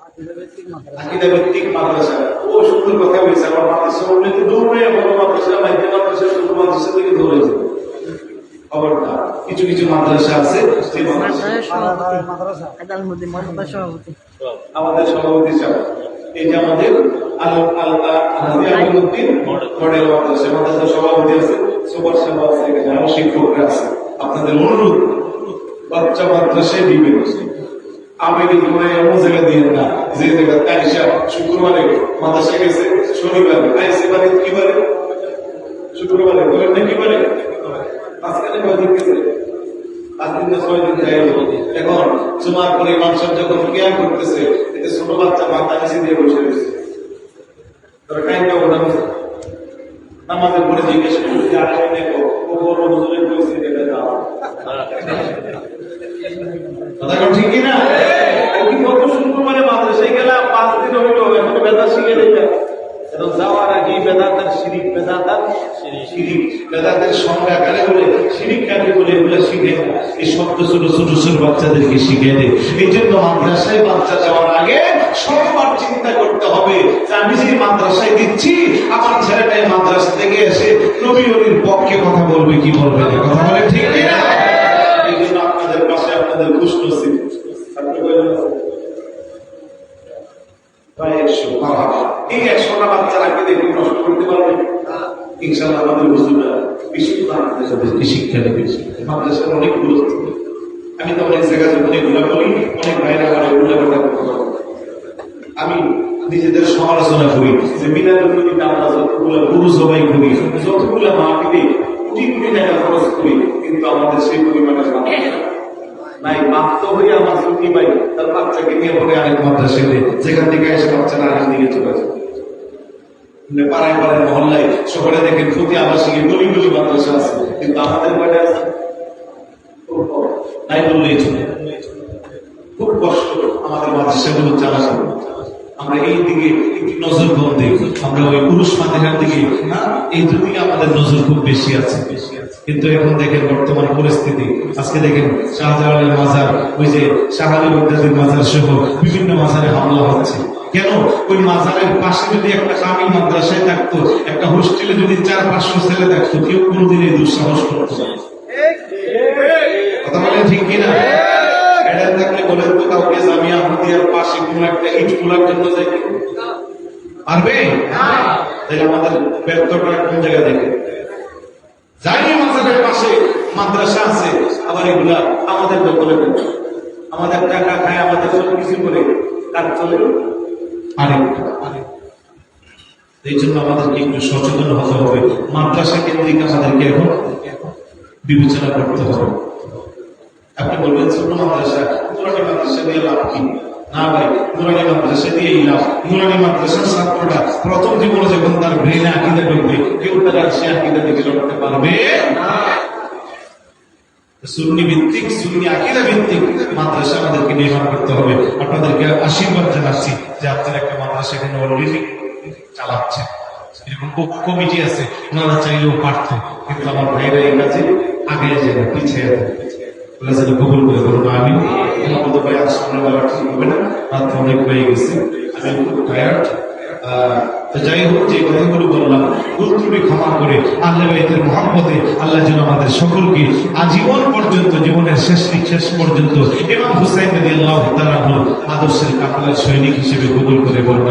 আকীদা ভিত্তিক মাদ্রাসা। ও সুন্দর কথা বলেছে। আমার মাদ্রাসা বললে তো দৌড়ে বড় মাদ্রাসা, মাইকে মাদ্রাসা, ছোট মাদ্রাসা থেকে দৌড়ে যাবে। খবরদার, কিছু কিছু মাদ্রাসা আছে সেই আমাদের সভাপতি সাহেব, এই যে আমাদের আলিউদ্দিন মডেল মাদ্রাসা, মাদ্রাসার সভাপতি আছে, সুপার সাহেব আছে, এখানে শিক্ষকরা আছে। আপনাদের অনুরোধ, বাচ্চা মাদ্রাসায় দিবেন, আবেদন করে এমন জায়গা দিয়ে না যে জায়গা তাইসা শুক্রবারে মাদ্রাসা গেছে, শনিবারে আইসে বারে কি বারে, শুক্রবারে বলেন না কি বারে, মাঝখানে কয়দিন গেছে, 5 দিন 6 দিন যায়। এখন জুমার পরে ইমাম সাহেব যখন কেয়ার করতেছে, এতে ছোট বাচ্চা মাথা নিচে দিয়ে বসে রয়েছে, তারা কাইন্ডা ওটা নামাজের পরে জিজ্ঞেস করছে আর দেখো ও বড় হুজুরের কইছে এটা দাও, কথা কোন ঠিক না? কি কত সুন্দর মানে মাদ্রাসায় গেলাম 5 দিন হইল, এখন বেদাত শিখে নিলাম। এখন যাওয়ার আগে বেদাতের শিরিক, বেদাতের শিরিক, বেদাতের সংজ্ঞা কালে বলে শিরিক কাকে বলে এগুলো শিখে, এই শব্দ ছোট ছোট ছোট বাচ্চাদেরকে শিখে দেয়। এই জন্য মাদ্রাসায় বাচ্চা যাওয়ার আগে সববার চিন্তা করতে হবে যে আমি যে মাদ্রাসায় দিচ্ছি, আমার ছেলেটাই মাদ্রাসা থেকে এসে নবী ওলির পক্ষে কথা বলবে কি বলবে না, কথা বলে ঠিক না? এই জন্য আপনাদের পাশে আপনাদের খুশ নসিব। আপনি বলেন প্রায় 100, এই 100টা বাচ্চারা কি দেখে নষ্ট করতে পারবে? ইনশাআল্লাহ আমাদের হুজুররা বিশুদ্ধ আমাদেরকে শিক্ষা দেবে। মাদ্রাসার অনেক গুরুত্ব। আমি তো অনেক জায়গায় যখন এগুলা বলি, অনেক ভাইরা আমার এগুলা কথা বলতে, আমি নিজেদের সমালোচনা করি যে মিলাদুল নবীতে আমরা যতগুলো গুরু জবাই করি, যতগুলো মাহফিলে কোটি কোটি টাকা খরচ করি, কিন্তু আমাদের সেই পরিমাণের নাই। বাধ্য হয়ে আমার ছুটি পাই, তার বাচ্চাকে নিয়ে পরে আরেক মাদ্রাসায় দেয়, যেখান থেকে এসে বাচ্চারা আরেক দিকে চলে যায়। পাড়ায় পাড়ায় মহল্লায় শহরে দেখেন প্রতি আবাসিকে গলি গলি মাদ্রাসা আছে, কিন্তু আমাদের বাড়ি আছে নাই বললেই চলে। খুব কষ্ট আমাদের মাদ্রাসাগুলো চালাতে। আমরা এই দিকে একটু নজর কম দিই, আমরা ওই পুরুষ মাদ্রাসার দিকে, এই দুদিকে আমাদের নজর খুব বেশি আছে। কিন্তু এখন দেখেন বর্তমান পরিস্থিতি, আজকে দেখেন শাহজালালের মাজার, ওই যে শাহালি বগদাদির মাজার সহ বিভিন্ন মাজারে হামলা হচ্ছে। কেন? ওই মাজারের পাশে যদি একটা কামিল মাদ্রাসায় থাকতো, একটা হোস্টেলে যদি 400-500 ছেলে থাকতো, কেউ কোনোদিন এই দুঃসাহস করতো না। কথা বলেন ঠিক কিনা? এটা থাকলে বলেন তো কাউকে জামিয়া আহমদিয়ার পাশে কোনো একটা ইট খোলার জন্য যাই পারবে? তাহলে আমাদের ব্যর্থটা কোন জায়গায় দেখে যাইনি। মাজারের পাশে মাদ্রাসা আছে, আবার এগুলা আমাদের দখলে দেবে, আমাদের টাকা খায়, আমাদের সব কিছু করে কাজ চলে আরেকটা। এই জন্য আমাদেরকে একটু সচেতন হতে হবে। মাদ্রাসা কেন্দ্রিক আমাদেরকে এখন বিবেচনা করতে হবে। আপনি বলবেন ছোট মাদ্রাসা, নুরানি মাদ্রাসা দিয়ে লাভ কি? না ভাই, নুরানি মাদ্রাসা দিয়েই লাভ। নুরানি মাদ্রাসার ছাত্রটা প্রথম জীবনে যখন তার ব্রেনে আকীদা ঢুকবে, কেউ তার সে আকীদা থেকে লড়তে পারবে না। সুন্নি ভিত্তিক, সুন্নি আকীদা ভিত্তিক মাদ্রাসা আমাদেরকে নির্মাণ করতে হবে। আপনাদেরকে আশীর্বাদ জানাচ্ছি যে আপনারা একটা মাদ্রাসা এখানে অলরেডি চালাচ্ছেন। এরকম কমিটি আছে, ওনারা চাইলেও পারত, কিন্তু আমার ভাইরা এই কাজে আগে যায় না, পিছিয়ে যায়। কবুল করে বলুন আমি। ভাই আর সামনে বেলা ঠিক হবে না, রাত অনেক হয়ে গেছে, আমি খুব টায়ার্ড। যাই হোক, যে কথাগুলো বললাম ভুল ত্রুটি ক্ষমা করে আল্লাহ বাইতের মহব্বতে আল্লাহ যেন আমাদের সকলকে আজীবন পর্যন্ত, জীবনের শেষ পর্যন্ত ইমাম হুসাইন রাদিয়াল্লাহু তাআলা আদর্শের কাফেলার সৈনিক হিসেবে কবুল করে বলুন।